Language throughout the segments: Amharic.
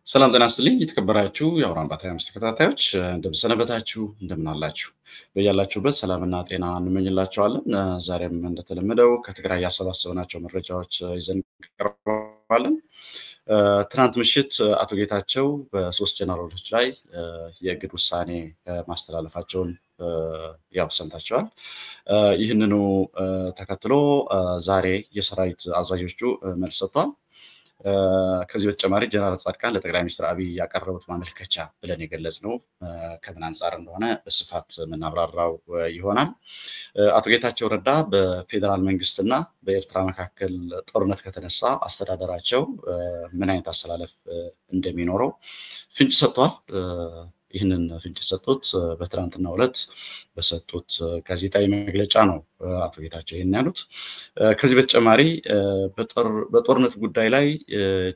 ሰላም ጤና ይስጥልኝ የተከበራችሁ የአውራምባ ታይምስ ተከታታዮች እንደምሰነበታችሁ እንደምን አላችሁ በያላችሁበት ሰላምና ጤና እንመኝላችኋለን ዛሬም እንደተለመደው ከትግራይ ያሰባሰብናቸው መረጃዎች ይዘን ቀርበናል ትናንት ምሽት አቶ ጌታቸው በሶስት ጀነራሎች ላይ የግድ ውሳኔ ማስተላለፋቸውን ያው ሰምታችኋል ይህንኑ ተከትሎ ዛሬ የሰራዊት አዛዦቹ መልስ ሰጥተዋል ከዚህ በተጨማሪ ጀነራል ጻድቃን ለጠቅላይ ሚኒስትር አብይ ያቀረቡት ማመልከቻ ብለን የገለጽነው ከምን አንፃር እንደሆነ በስፋት ምናብራራው ይሆናል አቶ ጌታቸው ረዳ በፌደራል መንግስትና በኤርትራ መካከል ጦርነት ከተነሳ አስተዳደራቸው ምን አይነት አሰላለፍ እንደሚኖረው ፍንጭ ሰጥቷል ይህንን ፍንጭ ሰጥቶት በትራንትናው ዕለት በሰጡት ጋዜጣዊ መግለጫ ነው አቶ ጌታቸው ይሄን ያሉት ከዚህ በተጨማሪ በጦርነት ጉዳይ ላይ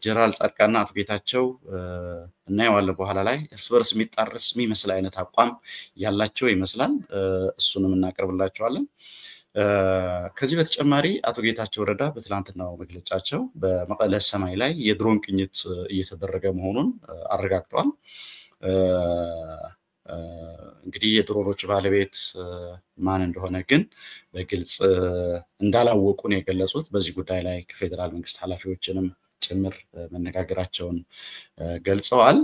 ጀነራል ጻድቃንና አቶ ጌታቸው እናየዋለን በኋላ ላይ እርስ በርስ የሚጣረስ የሚመስል አይነት አቋም ያላቸው ይመስላል እሱንም እናቀርብላችኋለን ከዚህ በተጨማሪ አቶ ጌታቸው ረዳ በትላንትናው መግለጫቸው በመቀለ ሰማይ ላይ የድሮን ቅኝት እየተደረገ መሆኑን አረጋግጠዋል እንግዲህ የድሮኖች ባለቤት ማን እንደሆነ ግን በግልጽ እንዳላወቁ ነው የገለጹት በዚህ ጉዳይ ላይ ከፌደራል መንግስት ኃላፊዎችንም ጭምር መነጋገራቸውን ገልጸዋል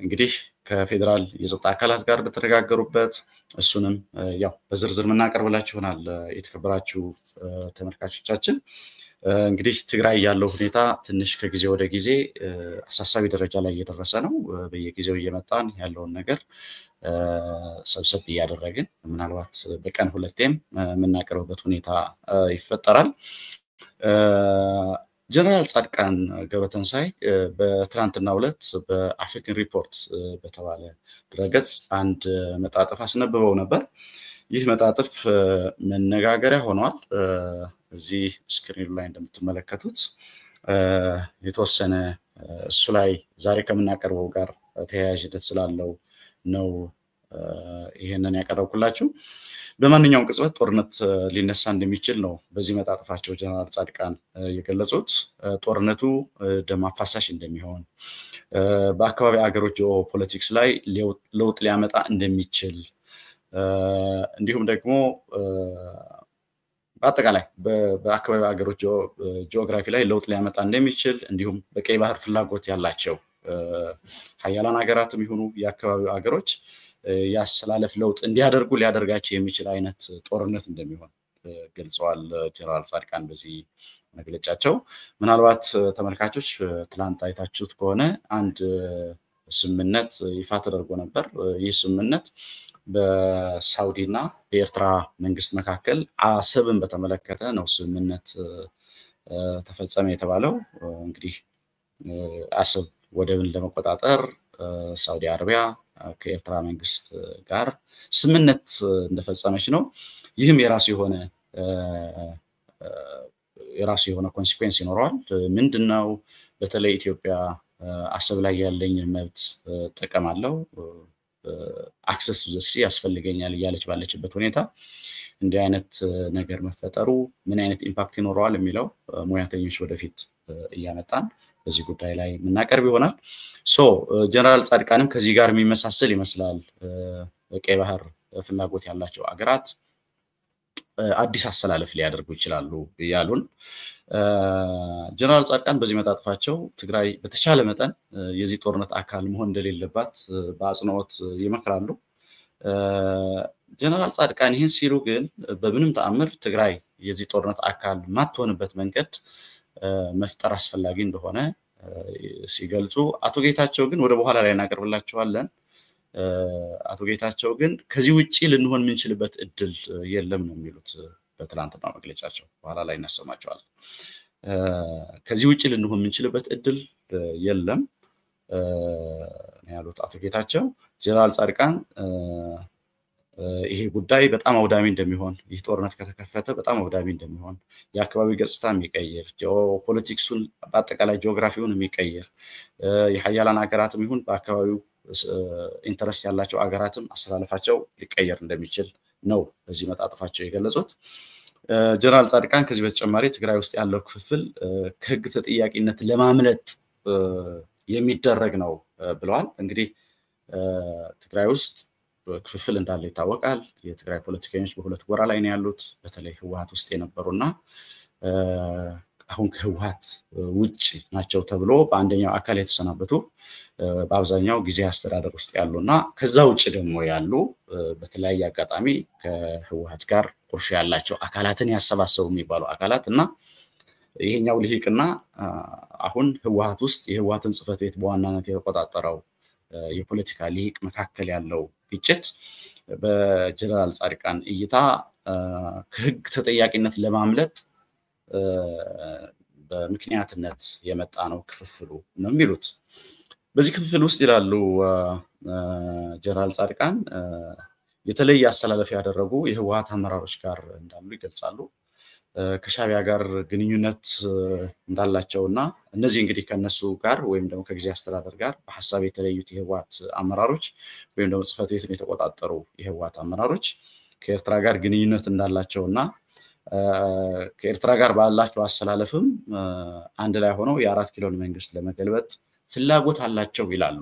እንግዲህ ከፌደራል የጸጥታ አካላት ጋር በተነጋገሩበት እሱንም ያው በዝርዝር መናቀርብላችሁናል የተከበራችሁ ተመልካቾቻችን እንግዲህ ትግራይ ያለው ሁኔታ ትንሽ ከጊዜ ወደ ጊዜ አሳሳቢ ደረጃ ላይ እየደረሰ ነው በየጊዜው እየመጣን ያለውን ነገር ሰብሰብ ያደረግን ምናልባት በቀን ሁለቴም መናቀርብበት ሁኔታ ይፈጠራል ጀነራል ጻድቃን ገብረተንሳይ በትራንትናው ዕለት በአፍሪካን ሪፖርት በተባለ ድረገጽ አንድ መጣጥፍ አስነብበው ነበር ይህ መጣጥፍ መነጋገሪያ ሆኗል እዚህ ስክሪኑ ላይ እንደምትመለከቱት የተወሰነ እሱ ላይ ዛሬ ከምናቀርበው ጋር ተያያዥነት ስላለው ነው ይሄንን ያቀርብኩላችሁ በማንኛውም ቅጽበት ጦርነት ሊነሳ እንደሚችል ነው በዚህ መጣጥፋቸው ጀነራል ጻድቃን የገለጹት ጦርነቱ ደም አፋሳሽ እንደሚሆን በአካባቢ አገሮች ፖለቲክስ ላይ ለውጥ ሊያመጣ እንደሚችል እንዲሁም ደግሞ በአጠቃላይ በአካባቢ አገሮች ጂኦግራፊ ላይ ለውጥ ሊያመጣ እንደሚችል እንዲሁም በቀይ ባህር ፍላጎት ያላቸው ሀያላን ሀገራትም ይሁኑ የአካባቢው አገሮች ያሰላለፍ ለውጥ እንዲያደርጉ ሊያደርጋቸው የሚችል አይነት ጦርነት እንደሚሆን ገልጸዋል ጀነራል ጻድቃን በዚህ መግለጫቸው ምናልባት ተመልካቾች ትላንት አይታችሁት ከሆነ አንድ ስምምነት ይፋ ተደርጎ ነበር ይህ ስምምነት በሳውዲና በኤርትራ መንግስት መካከል አሰብን በተመለከተ ነው ስምምነት ተፈጸመ የተባለው እንግዲህ አሰብ ወደብን ለመቆጣጠር ሳውዲ አረቢያ ከኤርትራ መንግስት ጋር ስምምነት እንደፈጸመች ነው ይህም የራሱ የሆነ ኮንሲኩዌንስ ይኖራል ምንድነው በተለይ ኢትዮጵያ አሰብ ላይ ያለኝ መብት ተቀማለው አክሰስ ቱ ዘ ሲ ያስፈልገኛል ያለች ባለችበት ሁኔታ እንዲህ አይነት ነገር መፈጠሩ ምን አይነት ኢምፓክት ይኖራል የሚለው ሙያተኞች ወደፊት እያመጣን በዚህ ጉዳይ ላይ ምናቀርብ ይሆናል ጀነራል ጻድቃንም ከዚህ ጋር የሚመሳሰል ይመስላል በቀይ ባህር ፍላጎት ያላቸው አገራት አዲስ አሰላለፍ ሊያደርጉ ይችላሉ ያሉን ጀነራል ጻድቃን በዚህ መጣጥፋቸው ትግራይ በተቻለ መጠን የዚህ ጦርነት አካል መሆን እንደሌለባት በአጽንኦት ይመክራሉ ጀነራል ጻድቃን ይህን ሲሉ ግን በምንም ተአምር ትግራይ የዚህ ጦርነት አካል ማትሆንበት መንገድ መፍጠር አስፈላጊ እንደሆነ ሲገልጹ አቶ ጌታቸው ግን ወደ በኋላ ላይ እናቀርብላችኋለን አቶ ጌታቸው ግን ከዚህ ውጪ ልንሆን ምንችልበት እድል የለም ነው የሚሉት በትላንትናው መግለጫቸው በኋላ ላይ እናሰማቸዋለን ከዚህ ውጪ ልንሆን ምንችልበት እድል የለም ያሉት አቶ ጌታቸው ጀነራል ጻድቃን ይሄ ጉዳይ በጣም አውዳሚ እንደሚሆን ይህ ጦርነት ከተከፈተ በጣም አውዳሚ እንደሚሆን የአካባቢ ገጽታ የሚቀየር ጂኦፖለቲክሱን በአጠቃላይ ጂኦግራፊውን የሚቀየር የሀያላን ሀገራትም ይሁን በአካባቢው ኢንተረስት ያላቸው አገራትም አሰላለፋቸው ሊቀየር እንደሚችል ነው በዚህ መጣጥፋቸው የገለጹት ጀነራል ጻድቃን ከዚህ በተጨማሪ ትግራይ ውስጥ ያለው ክፍፍል ከህግ ተጠያቂነት ለማምለጥ የሚደረግ ነው ብለዋል። እንግዲህ ትግራይ ውስጥ ክፍፍል እንዳለ ይታወቃል። የትግራይ ፖለቲከኞች በሁለት ጎራ ላይ ነው ያሉት። በተለይ ህወሓት ውስጥ የነበሩና አሁን ከህወሓት ውጭ ናቸው ተብሎ በአንደኛው አካል የተሰናበቱ በአብዛኛው ጊዜ አስተዳደር ውስጥ ያሉና ከዛ ውጭ ደግሞ ያሉ በተለያየ አጋጣሚ ከህወሓት ጋር ቁርሾ ያላቸው አካላትን ያሰባሰቡ የሚባሉ አካላት እና ይሄኛው ልሂቅና አሁን ህወሓት ውስጥ የህወሓትን ጽህፈት ቤት በዋናነት የተቆጣጠረው የፖለቲካ ልሂቅ መካከል ያለው ግጭት በጀነራል ጻድቃን እይታ ከህግ ተጠያቂነት ለማምለጥ በምክንያትነት የመጣ ነው ክፍፍሉ ነው የሚሉት። በዚህ ክፍፍል ውስጥ ይላሉ ጀነራል ጻድቃን የተለየ አሰላለፍ ያደረጉ የህወሓት አመራሮች ጋር እንዳሉ ይገልጻሉ። ከሻቢያ ጋር ግንኙነት እንዳላቸውና እነዚህ እንግዲህ ከነሱ ጋር ወይም ደግሞ ከጊዜ አስተዳደር ጋር በሐሳብ የተለዩት የህወሓት አመራሮች ወይም ደግሞ ጽህፈት ቤቱን የተቆጣጠሩ የህወሓት አመራሮች ከኤርትራ ጋር ግንኙነት እንዳላቸውና ከኤርትራ ጋር ባላቸው አሰላለፍም አንድ ላይ ሆነው የ4 ኪሎን መንግስት ለመገልበጥ ፍላጎት አላቸው ይላሉ።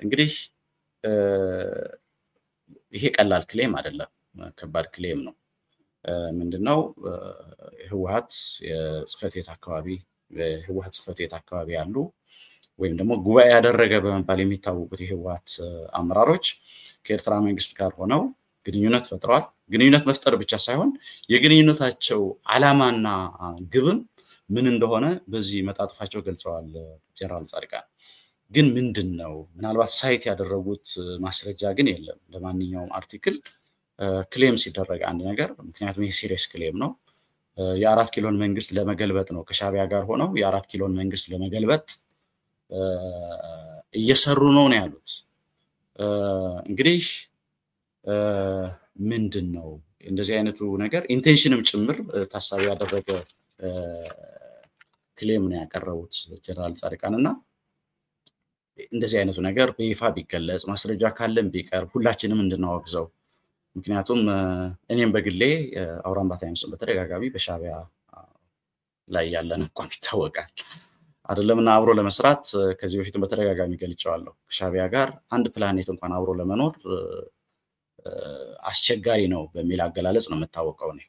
እንግዲህ ይሄ ቀላል ክሌም አይደለም፣ ከባድ ክሌም ነው። ምንድነው ህወሓት የጽህፈት ቤት አካባቢ ያሉ ወይም ደግሞ ጉባኤ ያደረገ በመባል የሚታወቁት የህወሓት አመራሮች ከኤርትራ መንግስት ጋር ሆነው ግንኙነት ፈጥረዋል። ግንኙነት መፍጠር ብቻ ሳይሆን የግንኙነታቸው ዓላማና ግብም ምን እንደሆነ በዚህ መጣጥፋቸው ገልጸዋል ጀነራል ጻድቃን። ግን ምንድነው ምናልባት ሳይት ያደረጉት ማስረጃ ግን የለም። ለማንኛውም አርቲክል ክሌም ሲደረግ አንድ ነገር ምክንያቱም ይሄ ሲሪየስ ክሌም ነው። የ4 ኪሎን መንግስት ለመገልበጥ ነው ከሻቢያ ጋር ሆነው የ4 ኪሎን መንግስት ለመገልበጥ እየሰሩ ነው ያሉት። እንግዲህ ምንድነው እንደዚህ አይነቱ ነገር ኢንቴንሽንም ጭምር ታሳቢ ያደረገ ክሌም ነው ያቀረቡት ጀነራል ጻድቃንና እንደዚህ አይነቱ ነገር በይፋ ቢገለጽ ማስረጃ ካለም ቢቀርብ ሁላችንም እንድናወግዘው። ምክንያቱም እኔም በግሌ አውራምባ ታይምስን በተደጋጋሚ በሻቢያ ላይ ያለን አቋም ይታወቃል። አይደለምና አብሮ ለመስራት ከዚህ በፊትም በተደጋጋሚ ገልጫዋለሁ። ከሻቢያ ጋር አንድ ፕላኔት እንኳን አብሮ ለመኖር አስቸጋሪ ነው በሚል አገላለጽ ነው የምታወቀው ነው።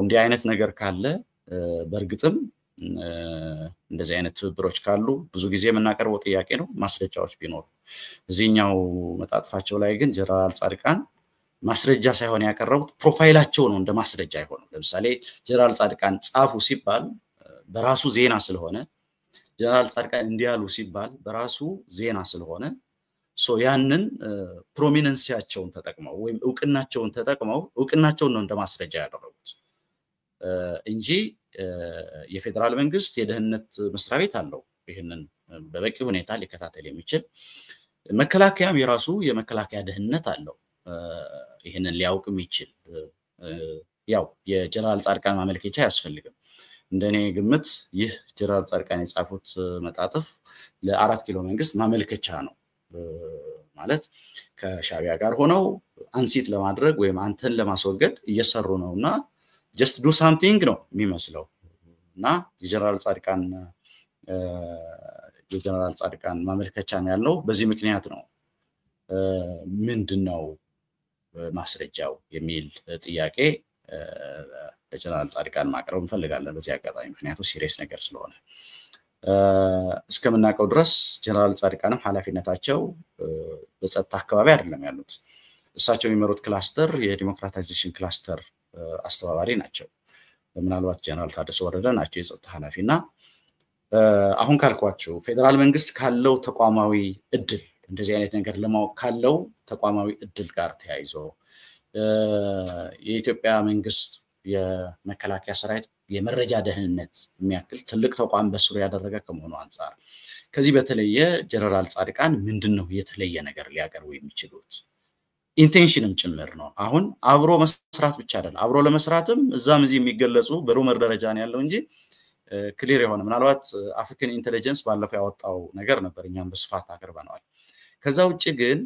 እንዲህ አይነት ነገር ካለ በእርግጥም እንደዚህ አይነት ትብብሮች ካሉ ብዙ ጊዜ የምናቀርበው ጥያቄ ነው ማስረጃዎች ቢኖሩ። እዚህኛው መጣጥፋቸው ላይ ግን ጀነራል ጻድቃን ማስረጃ ሳይሆን ያቀረቡት ፕሮፋይላቸው ነው እንደ ማስረጃ አይሆንም። ለምሳሌ ጀነራል ጻድቃን ጻፉ ሲባል በራሱ ዜና ስለሆነ ጀነራል ጻድቃን እንዲያሉ ሲባል በራሱ ዜና ስለሆነ ያንን ፕሮሚነንሲያቸውን ተጠቅመው ወይም እውቅናቸውን ነው እንደ ማስረጃ ያደረጉት እንጂ የፌደራል መንግስት የደህንነት መስሪያ ቤት አለው ይሄንን በበቂ ሁኔታ ሊከታተል የሚችል መከላከያም የራሱ የመከላከያ ደህንነት አለው ይሄንን ሊያውቅም ይችል። ያው የጀነራል ጻድቃን ማመልከቻ ያስፈልግም። እንደኔ ግምት ይህ ጀነራል ጻድቃን የጻፉት መጣጥፍ ለ4 ኪሎ መንግስት ማመልከቻ ነው ማለት ከሻቢያ ጋር ሆነው አንሲት ለማድረግ ወይም አንተን ለማስወገድ እየሰሩ ነውና just do something ነው የሚመስለው እና የጀነራል ጻድቃን ማመልከቻ ነው ያለው። በዚህ ምክንያት ነው ምንድነው ማስረጃው የሚል ጥያቄ ለጀነራል ጻድቃን ማቅረብ እንፈልጋለን በዚህ አጋጣሚ ምክንያቱም ሲሪየስ ነገር ስለሆነ። እስከምናቀው ድረስ ጀነራል ጻድቃንም ኃላፊነታቸው በጸጥታ አካባቢ አይደለም ያሉት። እሳቸው የሚመሩት ክላስተር የዲሞክራታይዜሽን ክላስተር አስተባባሪ ናቸው። ምናልባት ጀነራል ታደሰ ወረደ ናቸው የጸጥታ ኃላፊና አሁን ካልኳቸው ፌደራል መንግስት ካለው ተቋማዊ እድል እንደዚህ አይነት ነገር ለማወቅ ካለው ተቋማዊ እድል ጋር ተያይዞ የኢትዮጵያ መንግስት የመከላከያ ሰራዊት የመረጃ ደህንነት የሚያክል ትልቅ ተቋም በስሩ ያደረገ ከመሆኑ አንፃር ከዚህ በተለየ ጀነራል ጻድቃን ምንድነው የተለየ ነገር ሊያቀርቡ የሚችሉት ኢንቴንሽንም ጭምር ነው። አሁን አብሮ መስራት ብቻ አይደለም አብሮ ለመስራትም እዛም እዚህ የሚገለጹ በሩመር ደረጃ ነው ያለው እንጂ ክሊር የሆነ ምናልባት አፍሪካን ኢንተለጀንስ ባለፈው ያወጣው ነገር ነበር እኛም በስፋት አቀርበናል። ከዛ ውጪ ግን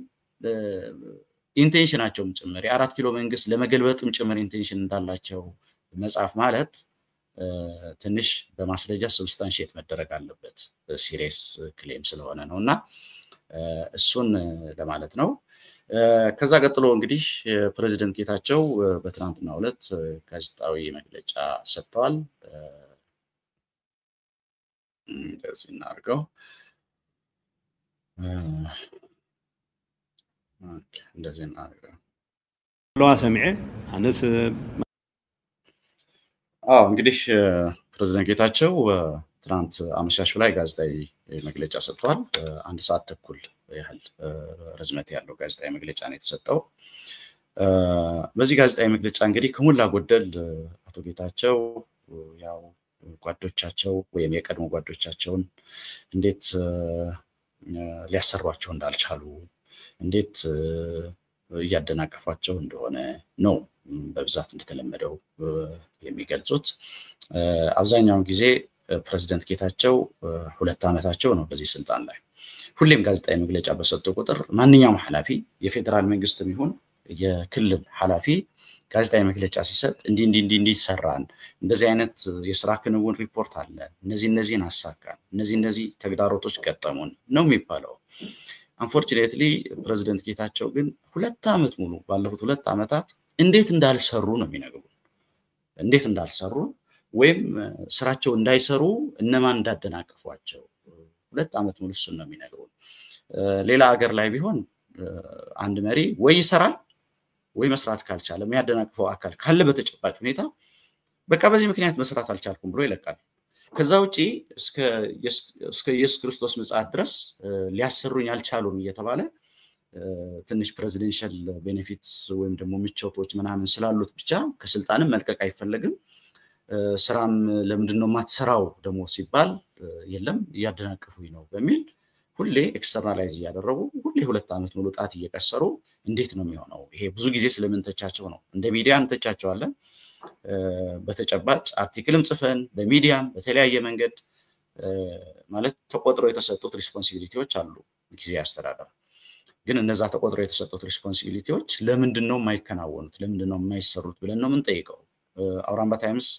ኢንቴንሽናቸውም ጭምር የ4 ኪሎ መንግስት ለመገልበጥም ጭምር ኢንቴንሽን እንዳላቸው መጻፍ ማለት ትንሽ በማስረጃ ሰብስታንሺየት መደረግ አለበት ሲሪየስ ክሌም ስለሆነ ነውና እሱን ለማለት ነው ከዛ ቀጥሎ እንግዲህ ፕሬዝዳንት ጌታቸው በትናንትናው ዕለት ጋዜጣዊ መግለጫ ሰጥተዋል እንደዚህ እናርገው እንደዚህ እናርገው ለዋ ሰምዐ አነስ እንግዲህ ፕሬዝዳንት ጌታቸው ትናንት አመሻሹ ላይ ጋዜጣዊ መግለጫ ሰጥተዋል 1 ሰዓት ተኩል ያህል ርዝመት ያለው ጋዜጣዊ መግለጫ ነው የተሰጠው በዚህ ጋዜጣዊ መግለጫ እንግዲህ ከሞላ ጎደል አቶ ጌታቸው ያው ጓዶቻቸው ወይም የቀድሞ ጓዶቻቸውን እንዴት ሊያሰሯቸው እንዳልቻሉ እንዴት ያደናቀፋቸው እንደሆነ ነው በብዛት እንደተለመደው የሚገልጹት አብዛኛው ጊዜ ፕሬዝዳንት ጌታቸው 2 አመታቸው ነው በዚህ ስልጣን ላይ ሁሌም ጋዜጣዊ መግለጫ በሰጡ ቁጥር ማንኛውም ሐላፊ የፌደራል መንግስትም ይሁን የክልል ሐላፊ ጋዜጣዊ መግለጫ ሲሰጥ እንዲ ሰራን እንደዚህ አይነት የሥራ ክንውን ሪፖርት አለ እነዚህን አሳካን እነዚህ ተግዳሮቶች ገጠሙን ነው የሚባለው unfortunately ፕሬዝዳንት ጌታቸው ግን 2 አመት ሙሉ ባለፉት 2 አመታት እንዴት እንዳልሰሩ ነው የሚነግሩን እንዴት እንዳልሰሩ ወይም ስራቸው እንዳይሰሩ እነማን እንዳደናቀፏቸው 2 አመት ሙሉ እሱን ነው የሚነግሩን ሌላ ሀገር ላይ ቢሆን አንድ መሪ ወይ ይሰራል ወይ መስራት ካልቻለ የሚያደናቅፈው አካል ካለ በተጨባጭ ሁኔታ በቃ በዚህ ምክንያት መስራት አልቻልኩም ብሎ ይለቃል ከዛው ጪ እስከ ኢየሱስ ክርስቶስ ምጽአት ድረስ ሊያሰሩኝ አልቻሉም እየተባለ ትንሽ ፕሬዚደንሻል ቤኔፊትስ ወይም ደግሞ ምቾቶች ምናምን ስላሉት ብቻ ከስልጣንም መልቀቅ አይፈልግም ስራም ለምንድነው ማትሰራው ደሞ ሲባል የለም ያደናቀፉኝ ነው በሚል ሁሌ ኤክስተርናላይዝ ያደረጉ ሁሌ 2 አመት ሙሉ ጣት እየቀሰሩ እንዴት ነው የሚሆነው ይሄ ብዙ ጊዜ ስለምንተቻቸው ነው እንደ ሚዲያ እንተቻቸዋለን በተጨባጭ አርቲክልም ጽፈን በሚዲያም በተለያየ መንገድ ማለት ተቆጥሮ የተሰጡት ሪስፖንሲቢሊቲዎች አሉ ጊዜ ያስተዳደር ግን እነዛ ተቆጥሮ የተሰጡት ሪስፖንሲቢሊቲዎች ለምንድነው የማይከናወኑት ለምንድነው የማይሰሩት ብለን ነው የምንጠይቀው አውራምባ ታይምስ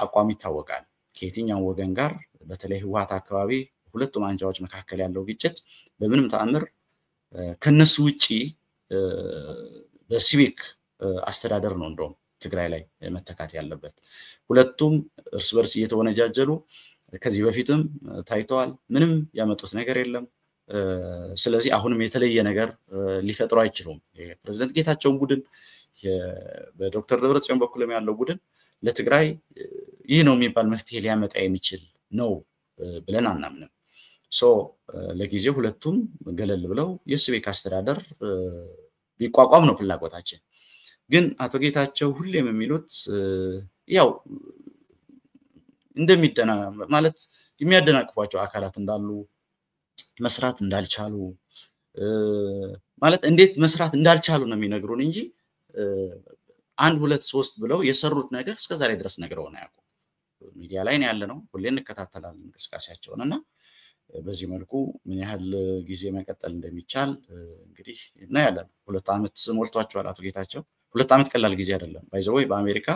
አቋም ይታወቃል ከየትኛው ወገን ጋር በተለይ ህዋት አካባቢ ሁለቱም አንጃዎች መካከል ያለው ግጭት በምንም ተአምር ከነሱ ውጪ በሲቪክ አስተዳደር ነው እንደው ትግራይ ላይ መተካት ያለበት ሁለቱም እርስ በርስ እየተወነጃጀሉ ከዚህ በፊትም ታይተዋል ምንም ያመጡት ነገር የለም ስለዚህ አሁንም የተለየ ነገር ሊፈጥሩ አይችሉም የፕሬዝዳንት ጌታቸው ቡድን በዶክተር ደብረጽዮን በኩልም ያለው ቡድን ለትግራይ ይህ ነው የሚባል መፍትሄ ሊያመጣ የሚችል ነው ብለን አናምንም ለጊዜው ሁለቱም ገለል ብለው የሲቪክ አስተዳደር ቢቋቋም ነው ፍላጎታችን ግን አቶ ጌታቸው ሁሌም የሚሉት ያው እንደሚደና ማለት የሚያደናቅፏቸው አካላት እንዳሉ መስራት እንዳልቻሉ ማለት እንዴት መስራት እንዳልቻሉ ነው የሚነግሩን እንጂ 1 2 3 ብለው የሰሩት ነገር እስከዛሬ ድረስ ነገርው ነው ያቆ ሚዲያ ላይ ነው ያለነው ሁሌ እንከታተላለን እንቅስቃሴያቸውንና በዚህ መልኩ ምን ያህል ጊዜ መቀጠል እንደሚቻል እንግዲህ እና ያለን 2 አመት ሞልቷቸዋል አቶ ጌታቸው 2 አመት ቀላል ጊዜ አይደለም ባይዘው በአሜሪካ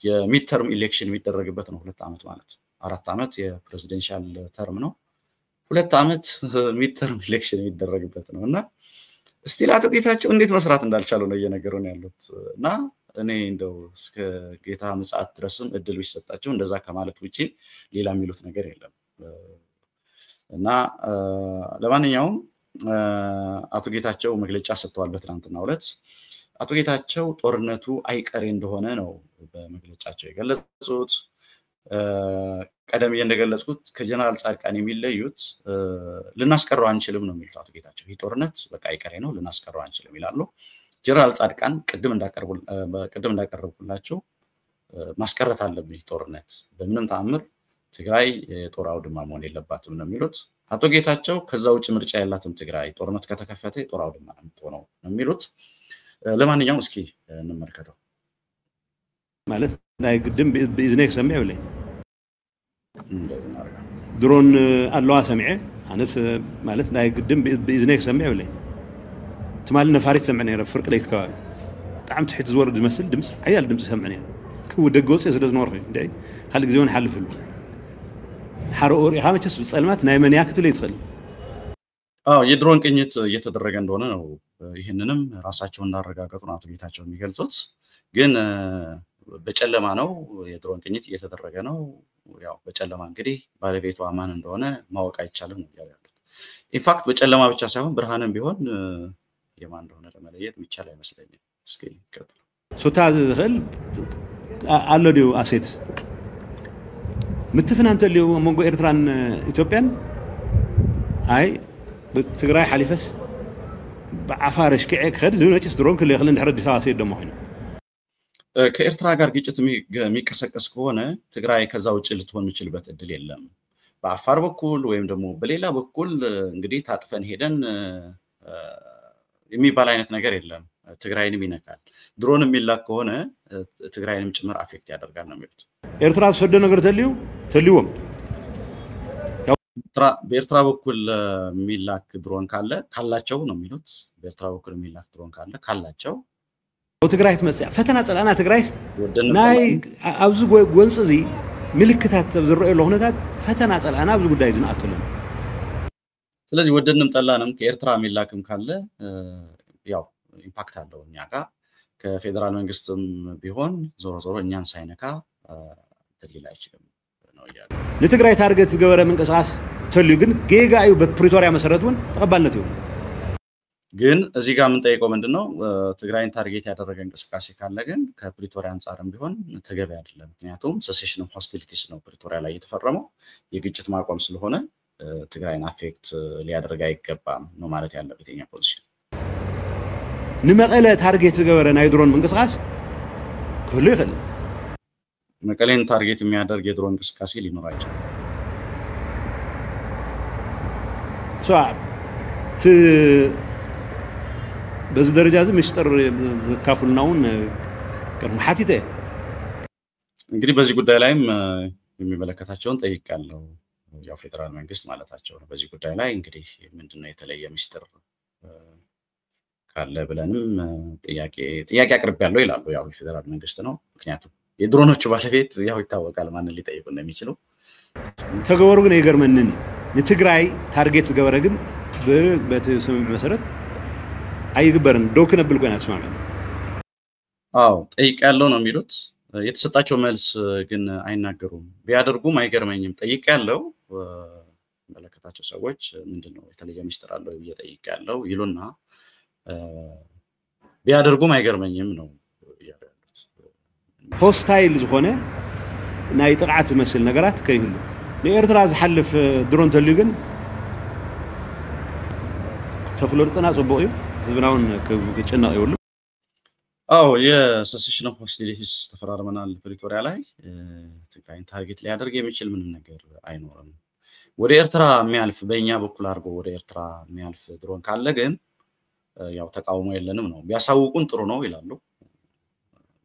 የሚድተርም ኢሌክሽን የሚደረግበት ነው 2 አመት ማለት 4 አመት የፕሬዚደንሻል ተርም ነው 2 አመት ሚድተርም ኢሌክሽን የሚደረግበት ነውና ስቲል አቶ ጌታቸው እንዴት መስራት እንዳልቻሉ ነው እየነገሩን ያሉት እና እኔ እንደው እስከ ጌታ ምጽአት ድረስም እድል ቢሰጣቸው እንደዛ ከማለት ውጪ ሌላ የሚሉት ነገር የለም እና ለማንኛውም አቶ ጌታቸው መግለጫ ሰጥተዋል በትናንትናው ዕለት አቶ ጌታቸው ጦርነቱ አይቀሬ እንደሆነ ነው በመግለጫቸው የገለጹት ቀደም እንደገለጹት ከጀነራል ጻድቃን የሚለዩት ልናስቀረው አንችልም ነው የሚሉት አቶ ጌታቸው ይህ ጦርነት በቃ አይቀሬ ነው ልናስቀረው አንችልም ይላሉ ጀነራል ጻድቃን ቀደም እንዳቀረቡላቸው ማስቀረት አለብን ጦርነት በምንም ተአምር ትግራይ ጦር አውድማ መሆን የለባትም ነው የሚሉት አቶ ጌታቸው ከዛው ውጭ ምርጫ ያላትም ትግራይ ጦርነት ከተከፈተ ጦር አውድማ ነው የሚሉት ለማንኛውም እስኪ እንመልከተው ማለት ናይ ግድም በኢዝኔ ሰምዐ ይብለኝ ድሮን አለዋ ሰምዐ አነስ ማለት ናይ ግድም በኢዝኔ ሰምዐ ይብለኝ تمال نفاريت سمعنا يا فرق ليت كوال طعم تحت زور دمسل دمس عيال دمس سمعنا ودقوس يسدد نور داي خلي جزيون حلفلو حرور يخامچስ بصلمات ናይ መን ያክትሉ ይትخل የድሮን ቅኝት እየተደረገ እንደሆነ ነው ይሄንንም ራሳቸው እንዳረጋገጡ ነው አቶ ጌታቸው የሚገልጹት ግን በጨለማ ነው የድሮን ቅኝት እየተደረገ ነው ያው በጨለማ እንግዲህ ባለቤቱ ማን እንደሆነ ማወቅ አይቻልም ነው ያሉት ኢንፋክት በጨለማ ብቻ ሳይሆን ብርሃንም ቢሆን የማን እንደሆነ ለመለየት የሚቻል አይመስለኝም እስኪ ይቀጥል ሶታ ዝኽል አለዲው አሴት متفنانت اللي مونغو إيرتران إثيوبيان أي بتجري حليفس بعفارش كعك خد زين هتش درون كل يخلين نحرد بساسير دمو هنا كإيرترا ጋር ግጭት የሚቀሰቀስ ከሆነ ትግራይ ከዛው ጭልትሆን የሚችልበት እድል የለም በአፋር በኩል ወይም ደግሞ በሌላ በኩል እንግዲህ ታጥፈን ሄደን የሚባል አይነት ነገር የለም ትግራይንም ይነካል ድሮን የሚላክ ከሆነ ትግራይንም ጭምር አፌክት ያደርጋል ነው የሚሉት ኤርትራ ሰደ ነገር ተልዩም በኤርትራ በኩል የሚላክ ድሮን ካላቸው ነው የሚሉት በኤርትራ በኩል የሚላክ ድሮን ካላቸው ትግራይ ትመጽያ ፈተና ጸላና ትግራይስ ናይ አብዙ ጎንጽ እዚ ምልክታት ዝረአዩ ለሆነታት ፈተና ጸላና አብዙ ጉዳይ ዝናአተለን ስለዚህ ወደንም ጠላንም ከኤርትራ የሚላክም ካለ ያው ኢምፓክት አለው እኛ ጋር ከፌደራል መንግስትም ቢሆን ዞሮ ዞሮ እኛን ሳይነካ ተሊላ አይችልም ነው ያለው ለትግራይ ታርጌት ዝገበረ መንቀሳስ ተልዩ ግን ጌጋዩ በፕሪቶሪያ መሰረቱን ተቀባልነት ይሁን ግን እዚህ ጋር ምን ጠይቀው ምንድነው ትግራይን ታርጌት ያደረገ እንቅስቃሴ ካለ ግን ከፕሪቶሪያ አንፃርም ቢሆን ተገቢ አይደለም ምክንያቱም ሰሴሽን ኦፍ ሆስቲሊቲስ ነው ፕሪቶሪያ ላይ የተፈረመው የግጭት ማቆም ስለሆነ ትግራይን አፌክት ሊያደርግ አይገባም ነው ማለት ያለበት የኛ ፖዚሽን ንመቀለ ታርጌት ዝገበረ ናይ ድሮን መንቀሳስ ከሉ ይኸል መቀሌን ታርጌት የሚያደርግ የድሮን እንቅስቃሴ ሊኖር አይችልም በዚህ ደረጃ ዝም ምስጥር ካፉልናውን ቀርም ሐቲተ እንግዲህ በዚህ ጉዳይ ላይም የሚመለከታቸውን ጠይቃለሁ ያው ፌደራል መንግስት ማለታቸው ነው በዚህ ጉዳይ ላይ እንግዲህ ምንድነው የተለየ ምስጥር ካለ ብለንም ጥያቄ አቅርቤያለሁ ይላሉ ያው የፌደራል መንግስት ነው ምክንያቱም የድሮኖቹ ባለቤት ያው ይታወቃል ማን ሊጠይቁ እንደሚችሉ ተገበሩ ግን ይገርመንን ለትግራይ ታርጌት ዝገበረ ግን በተስምም መሰረት አይግበርን ዶክነብል ቆና ተስማማኝ አው ጠይቃለሁ ነው የሚሉት የተሰጣቸው መልስ ግን አይናገሩም ቢያደርጉም አይገርመኝም ጠይቃለሁ መለከታቸው ሰዎች ምንድነው የተለየ ሚስጥር አለው እየጠይቃለሁ ይሉና ቢያደርጉም አይገርመኝም ነው ያሉት ሆስታይል ዝሆነ ናይ ጥቃት መስል ነገራት ከይህሉ ለኤርትራ ዝሐልፍ ድሮን ተልዩ ግን ተፍሎርጥና ጽቡቅ እዩ ህዝብናውን ከጭናቅ ይወሉ አው የሰሴሽን ኦፍ ሆስቲሊቲስ ተፈራርመናል ፕሪቶሪያ ላይ ትግራይን ታርጌት ሊያደርግ የሚችል ምንም ነገር አይኖርም ወደ ኤርትራ የሚያልፍ በእኛ በኩል አድርጎ ወደ ኤርትራ የሚያልፍ ድሮን ካለ ግን ያው ተቃውሞ የለንም ነው ቢያሳውቁን ጥሩ ነው ይላሉ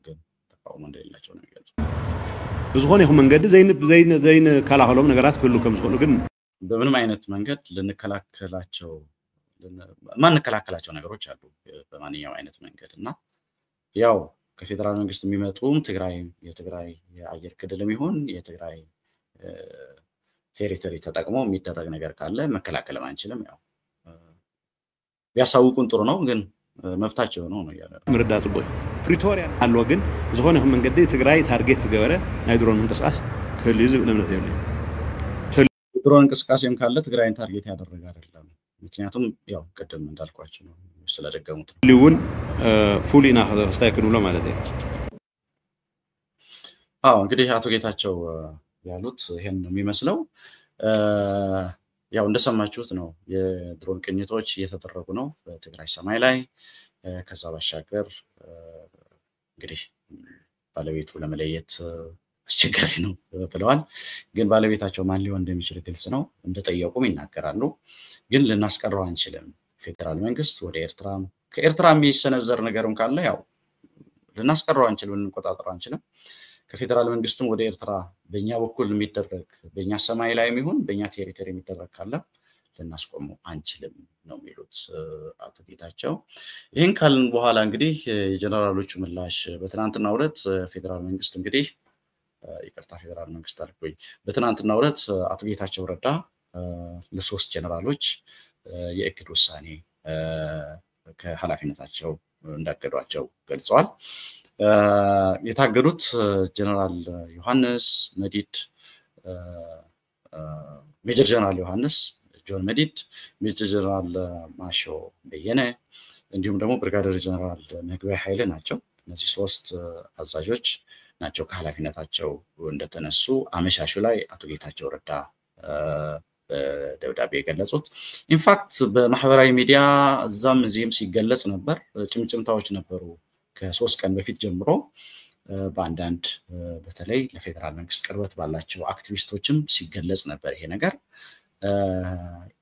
ግን ተቃውሞ እንደሌላቸው ነው የሚገልጹ ብዙሆነ ይሁን መንገድ ዘይን ካላሆሎም ነገራት ሁሉ ከምዝሆኑ ግን በምንም አይነት መንገድ ልንከላከላቸው ማንከላከላቸው ነገሮች አሉ በማንኛውም አይነት መንገድ እና ያው ከፌደራል መንግስት የሚመጡም የትግራይ የአየር ክልልም ይሁን የትግራይ ቴሪቶሪ ተጠቅሞ የሚደረግ ነገር ካለ መከላከል አንችልም ያው ቢያሳውቁን ጥሩ ነው ግን መፍታቸው ነው ያለው ምርዳት ቦይ ፕሪቶሪያ አለው ግን ዝሆነ ይሁን መንገድ ትግራይ ታርጌት ዝገበረ ናይ ድሮን እንቅስቃሴ ከልዩ ለምነት ያለው ድሮን እንቅስቃሴም ካለ ትግራይን ታርጌት ያደረገ አይደለም ምክንያቱም ያው ቀደም እንዳልኳችሁ ነው ስለደገሙት ሊውን ፉሊና ስተይክኑ ነው ማለት ነው አዎ እንግዲህ አቶ ጌታቸው ያሉት ይሄን ነው የሚመስለው ያው እንደሰማችሁት ነው የድሮን ቅኝቶች እየተደረጉ ነው በትግራይ ሰማይ ላይ ከዛ ባሻገር እንግዲህ ባለቤቱ ለመለየት አስቸጋሪ ነው ብለዋል ግን ባለቤታቸው ማን ሊሆን እንደሚችል ግልጽ ነው እንደጠየቁም ይናገራሉ ግን ልናስቀረው አንችልም ፌደራል መንግስት ወደ ኤርትራ ከኤርትራ የሚሰነዘር ነገርም ካለ ያው ልናስቀረው አንችልም ልንቆጣጠረው አንችልም ከፌደራል መንግስትም ወደ ኤርትራ በእኛ በኩል የሚደረግ በእኛ ሰማይ ላይም ይሁን በእኛ ቴሪቶሪ የሚደረግ ካለ ልናስቆመው አንችልም ነው የሚሉት አቶ ጌታቸው። ይህን ካልን በኋላ እንግዲህ የጀነራሎቹ ምላሽ በትናንትናው ዕለት ፌደራል መንግስት እንግዲህ ይቅርታ ፌደራል መንግስት አልኩኝ በትናንትናው ዕለት አቶ ጌታቸው ረዳ ለሶስት ጀነራሎች የእግድ ውሳኔ ከኃላፊነታቸው እንዳገዷቸው ገልጸዋል። የታገዱት ጀነራል ዮሐንስ መዲድ ሜጀር ጀነራል ዮሐንስ ጆን መዲድ ሜጀር ጀነራል ማሾ በየነ እንዲሁም ደግሞ ብርጋዴር ጀነራል መግቢያ ኃይለ ናቸው። እነዚህ ሶስት አዛዦች ናቸው ከኃላፊነታቸው እንደተነሱ አመሻሹ ላይ አቶ ጌታቸው ረዳ በደብዳቤ የገለጹት። ኢንፋክት በማህበራዊ ሚዲያ እዛም እዚህም ሲገለጽ ነበር። ጭምጭምታዎች ነበሩ ከ3 ቀን በፊት ጀምሮ በአንዳንድ በተለይ ለፌደራል መንግስት ቅርበት ባላቸው አክቲቪስቶችም ሲገለጽ ነበር ይሄ ነገር።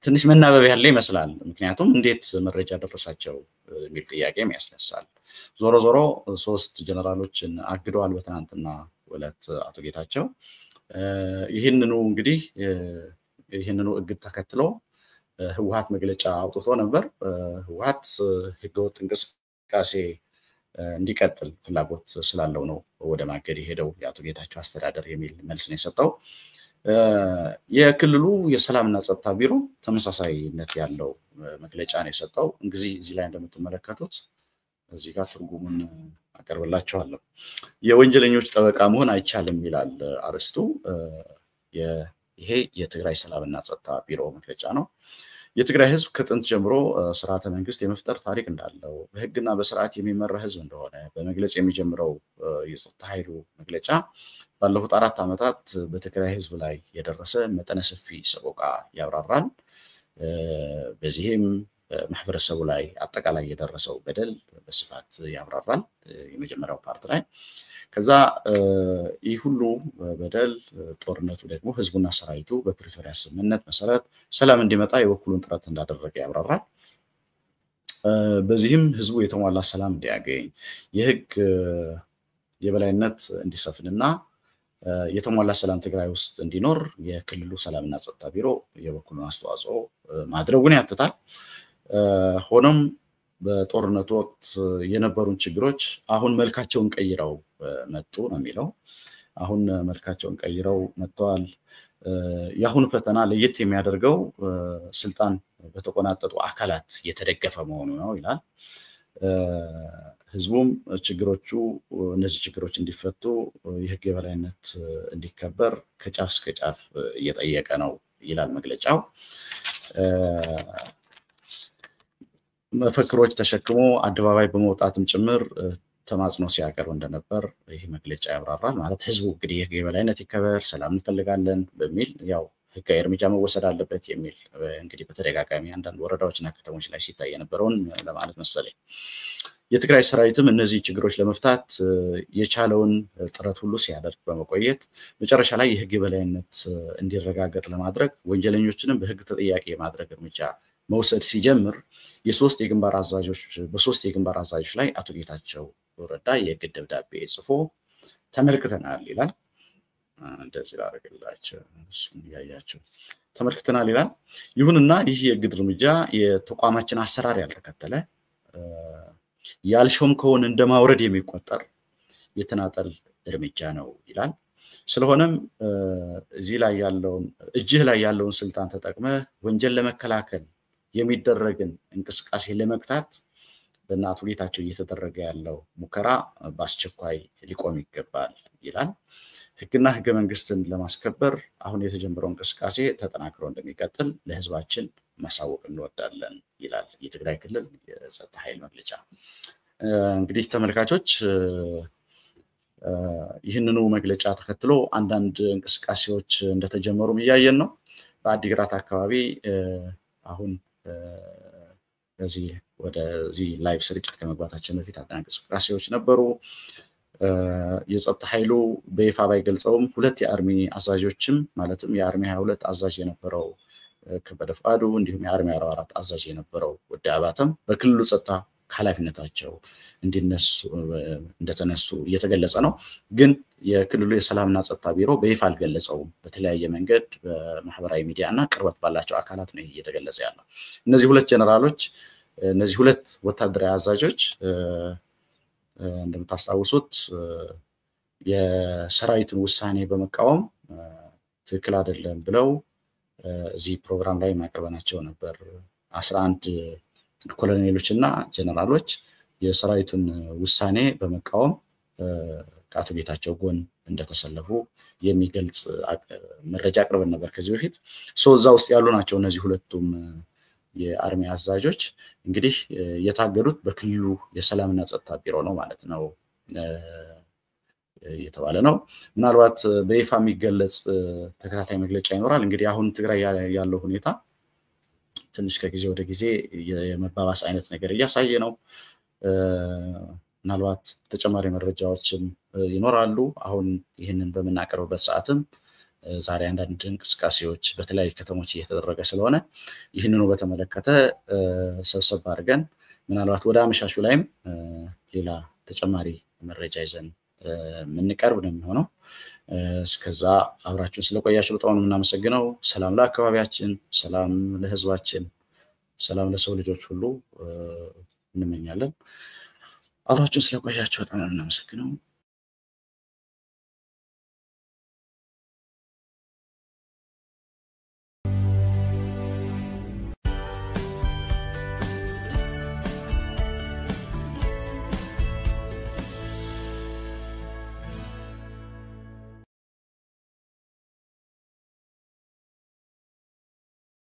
ትንሽ መናበብ ያለ ይመስላል። ምክንያቱም እንዴት መረጃ ደረሳቸው የሚል ጥያቄም ያስነሳል። ዞሮ ዞሮ 3 ጀነራሎችን አግደዋል በትናንትና ዕለት አቶ ጌታቸው። ይህንኑ እንግዲህ ይህንኑ እግድ ተከትሎ ህወሓት መግለጫ አውጥቶ ነበር። ህወሓት ህገወጥ እንቅስቃሴ እንዲቀጥል ፍላጎት ስላለው ነው ወደ ማገድ የሄደው የአቶ ጌታቸው አስተዳደር የሚል መልስ ነው የሰጠው። የክልሉ የሰላምና ጸጥታ ቢሮ ተመሳሳይነት ያለው መግለጫ ነው የሰጠው። እንግዲህ እዚህ ላይ እንደምትመለከቱት እዚህ ጋር ትርጉሙን አቀርብላችኋለሁ። የወንጀለኞች ጠበቃ መሆን አይቻልም ይላል አርስቱ። ይሄ የትግራይ ሰላምና ጸጥታ ቢሮ መግለጫ ነው። የትግራይ ህዝብ ከጥንት ጀምሮ ስርዓተ መንግስት የመፍጠር ታሪክ እንዳለው በህግና በስርዓት የሚመራ ህዝብ እንደሆነ በመግለጽ የሚጀምረው የጸጥታ ኃይሉ መግለጫ ባለፉት 4 ዓመታት በትግራይ ህዝብ ላይ የደረሰ መጠነ ሰፊ ሰቆቃ ያብራራል። በዚህም ማህበረሰቡ ላይ አጠቃላይ የደረሰው በደል በስፋት ያብራራል የመጀመሪያው ፓርት ላይ። ከዛ ይህ ሁሉ በደል ጦርነቱ ደግሞ ህዝቡና ሰራዊቱ በፕሪቶሪያ ስምምነት መሰረት ሰላም እንዲመጣ የበኩሉን ጥረት እንዳደረገ ያብራራል። በዚህም ህዝቡ የተሟላ ሰላም እንዲያገኝ የህግ የበላይነት እንዲሰፍንና የተሟላ ሰላም ትግራይ ውስጥ እንዲኖር የክልሉ ሰላምና ጸጥታ ቢሮ የበኩሉን አስተዋጽኦ ማድረጉን ያትታል። ሆኖም በጦርነቱ ወቅት የነበሩን ችግሮች አሁን መልካቸውን ቀይረው መጡ ነው የሚለው። አሁን መልካቸውን ቀይረው መጥተዋል። ያሁኑ ፈተና ለየት የሚያደርገው ስልጣን በተቆናጠጡ አካላት የተደገፈ መሆኑ ነው ይላል። ህዝቡም እነዚህ ችግሮች እንዲፈቱ የህግ የበላይነት እንዲከበር ከጫፍ እስከ ጫፍ እየጠየቀ ነው ይላል መግለጫው። መፈክሮች ተሸክሞ አደባባይ በመውጣትም ጭምር ተማጽኖ ሲያቀርብ እንደነበር ይህ መግለጫ ያብራራል። ማለት ህዝቡ እንግዲህ የህግ የበላይነት ይከበር፣ ሰላም እንፈልጋለን በሚል ያው ህጋዊ እርምጃ መወሰድ አለበት የሚል እንግዲህ በተደጋጋሚ አንዳንድ ወረዳዎችና ከተሞች ላይ ሲታይ የነበረውን ለማለት መሰለኝ። የትግራይ ሰራዊትም እነዚህ ችግሮች ለመፍታት የቻለውን ጥረት ሁሉ ሲያደርግ በመቆየት መጨረሻ ላይ የህግ የበላይነት እንዲረጋገጥ ለማድረግ ወንጀለኞችንም በህግ ተጠያቂ የማድረግ እርምጃ መውሰድ ሲጀምር በሶስት የግንባር አዛዦች ላይ አቶ ጌታቸው ረዳ የእግድ ደብዳቤ ጽፎ ተመልክተናል ይላል። እንደዚህ ላደርግላችሁ እሱን ያያችሁ ተመልክተናል ይላል። ይሁንና ይህ የእግድ እርምጃ የተቋማችን አሰራር ያልተከተለ ያልሾም ከሆነ እንደማውረድ የሚቆጠር የተናጠል እርምጃ ነው ይላል። ስለሆነም እጅህ ላይ ያለውን ስልጣን ተጠቅመ ወንጀል ለመከላከል የሚደረግን እንቅስቃሴ ለመግታት በእናቱ ጌታቸው እየተደረገ ያለው ሙከራ በአስቸኳይ ሊቆም ይገባል ይላል። ህግና ህገ መንግስትን ለማስከበር አሁን የተጀመረው እንቅስቃሴ ተጠናክሮ እንደሚቀጥል ለህዝባችን ማሳወቅ እንወዳለን ይላል የትግራይ ክልል የጸጥታ ኃይል መግለጫ። እንግዲህ ተመልካቾች ይህንኑ መግለጫ ተከትሎ አንዳንድ እንቅስቃሴዎች እንደተጀመሩም እያየን ነው። በአዲግራት አካባቢ አሁን ወደዚህ ላይቭ ስርጭት ከመግባታችን በፊት አንዳንድ እንቅስቃሴዎች ነበሩ። የጸጥታ ኃይሉ በይፋ ባይገልጸውም 2 የአርሚ አዛዦችም ማለትም የአርሚ 22 አዛዥ የነበረው ከበደ ፍቃዱ እንዲሁም የአርሚ 44 አዛዥ የነበረው ወደ አባተም በክልሉ ጸጥታ ከኃላፊነታቸው እንዲነሱ እንደተነሱ እየተገለጸ ነው። ግን የክልሉ የሰላምና ጸጥታ ቢሮ በይፋ አልገለጸውም። በተለያየ መንገድ በማህበራዊ ሚዲያ እና ቅርበት ባላቸው አካላት ነው እየተገለጸ ያለው። እነዚህ ሁለት ጀነራሎች እነዚህ ሁለት ወታደራዊ አዛዦች እንደምታስታውሱት የሰራዊቱን ውሳኔ በመቃወም ትክክል አይደለም ብለው እዚህ ፕሮግራም ላይ ማቅረባቸው ነበር። 11 ኮሎኔሎችና ጀነራሎች የሰራዊቱን ውሳኔ በመቃወም ከአቶ ጌታቸው ጎን እንደተሰለፉ የሚገልጽ መረጃ አቅርበን ነበር ከዚህ በፊት። እዛ ውስጥ ያሉ ናቸው እነዚህ ሁለቱም የአርሚ አዛዦች። እንግዲህ የታገዱት በክልሉ የሰላምና ጸጥታ ቢሮ ነው ማለት ነው እየተባለ ነው። ምናልባት በይፋ የሚገለጽ ተከታታይ መግለጫ ይኖራል። እንግዲህ አሁን ትግራይ ያለው ሁኔታ ትንሽ ከጊዜ ወደ ጊዜ የመባባስ አይነት ነገር እያሳየ ነው። ምናልባት ተጨማሪ መረጃዎችም ይኖራሉ። አሁን ይህንን በመናቀርብበት ሰዓትም ዛሬ አንዳንድ እንቅስቃሴዎች በተለያዩ ከተሞች እየተደረገ ስለሆነ ይህንኑ በተመለከተ ሰብሰብ አድርገን ምናልባት ወደ አመሻሹ ላይም ሌላ ተጨማሪ መረጃ ይዘን ምንቀርብ ነው የሚሆነው። እስከዛ አብራችሁን ስለቆያችሁ በጣም እናመሰግናለሁ። ሰላም ለአካባቢያችን፣ ሰላም ለህዝባችን፣ ሰላም ለሰው ልጆች ሁሉ እንመኛለን። አብራችሁን ስለቆያችሁ በጣም እናመሰግናለሁ።